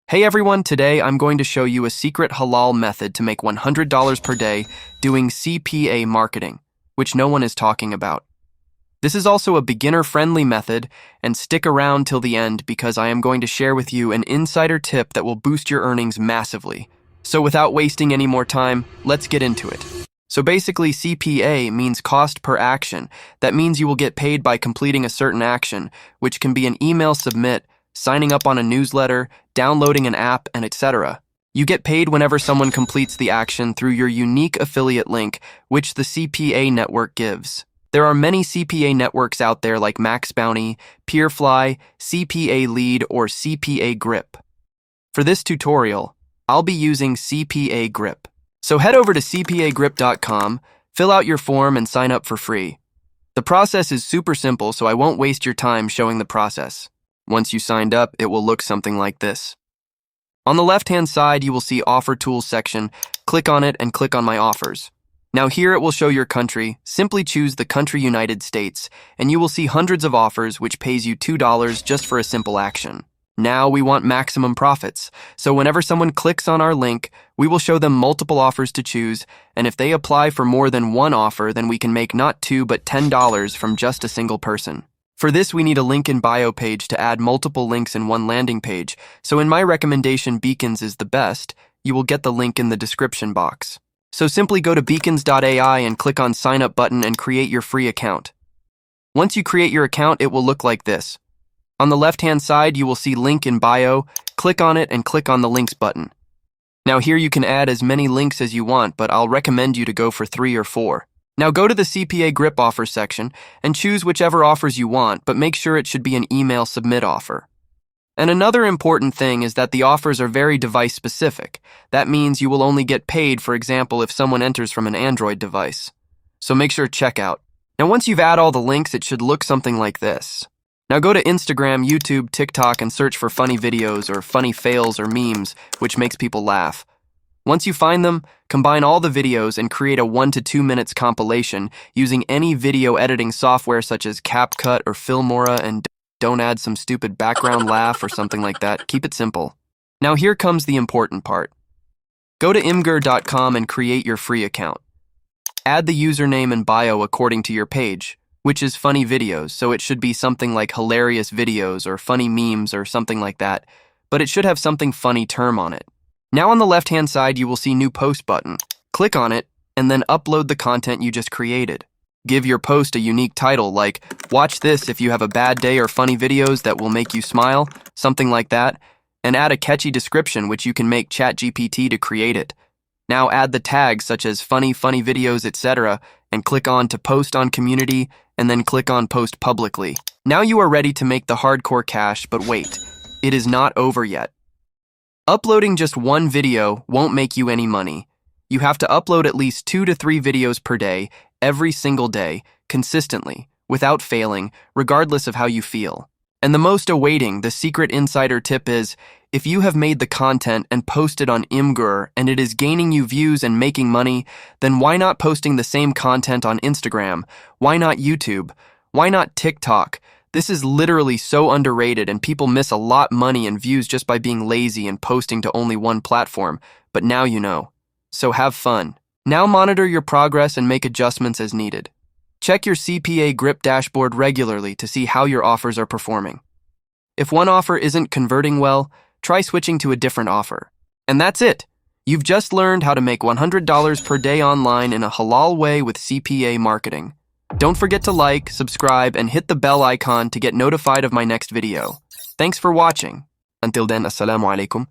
Hey everyone, today I'm going to show you a secret halal method to make $100 per day doing CPA marketing, which no one is talking about. This is also a beginner-friendly method, and stick around till the end because I am going to share with you an insider tip that will boost your earnings massively. So without wasting any more time, let's get into it. So basically, CPA means cost per action. That means you will get paid by completing a certain action, which can be an email submit, signing up on a newsletter, downloading an app, and etc. You get paid whenever someone completes the action through your unique affiliate link, which the CPA network gives. There are many CPA networks out there like Max Bounty, Peerfly, CPA Lead, or CPA Grip. For this tutorial, I'll be using CPA Grip. So head over to cpagrip.com, fill out your form, and sign up for free. The process is super simple, so I won't waste your time showing the process. Once you signed up, it will look something like this. On the left-hand side, you will see Offer Tools section. Click on it and click on My Offers. Now here it will show your country. Simply choose the country United States, and you will see hundreds of offers which pays you $2 just for a simple action. Now we want maximum profits, so whenever someone clicks on our link, we will show them multiple offers to choose, and if they apply for more than one offer, then we can make not $2 but $10 from just a single person. For this, we need a link in bio page to add multiple links in one landing page, so in my recommendation, Beacons is the best. You will get the link in the description box. So simply go to beacons.ai and click on Sign Up button and create your free account. Once you create your account, it will look like this. On the left-hand side, you will see Link in Bio. Click on it and click on the Links button. Now here you can add as many links as you want, but I'll recommend you to go for 3 or 4. Now go to the CPA Grip Offers section and choose whichever offers you want, but make sure it should be an email submit offer. And another important thing is that the offers are very device specific. That means you will only get paid, for example, if someone enters from an Android device. So make sure to check out. Now once you've added all the links, it should look something like this. Now go to Instagram, YouTube, TikTok, and search for funny videos or funny fails or memes, which makes people laugh. Once you find them, combine all the videos and create a 1 to 2 minutes compilation using any video editing software such as CapCut or Filmora, and don't add some stupid background laugh or something like that. Keep it simple. Now here comes the important part. Go to imgur.com and create your free account. Add the username and bio according to your page, which is funny videos, so it should be something like hilarious videos or funny memes or something like that, but it should have something funny term on it. Now on the left-hand side, you will see New Post button. Click on it, and then upload the content you just created. Give your post a unique title like, "Watch this if you have a bad day," or "Funny videos that will make you smile," something like that, and add a catchy description which you can make ChatGPT to create it. Now add the tags such as funny videos, etc., and click on to Post on Community, and then click on Post Publicly. Now you are ready to make the hardcore cash, but wait, it is not over yet. Uploading just one video won't make you any money. You have to upload at least 2 to 3 videos per day, every single day, consistently, without failing, regardless of how you feel. And the most awaiting, the secret insider tip is, if you have made the content and posted on Imgur and it is gaining you views and making money, then why not posting the same content on Instagram? Why not YouTube? Why not TikTok? This is literally so underrated, and people miss a lot money and views just by being lazy and posting to only one platform, but now you know. So have fun. Now monitor your progress and make adjustments as needed. Check your CPA Grip dashboard regularly to see how your offers are performing. If one offer isn't converting well, try switching to a different offer. And that's it. You've just learned how to make $100 per day online in a halal way with CPA marketing. Don't forget to like, subscribe, and hit the bell icon to get notified of my next video. Thanks for watching. Until then, assalamu alaikum.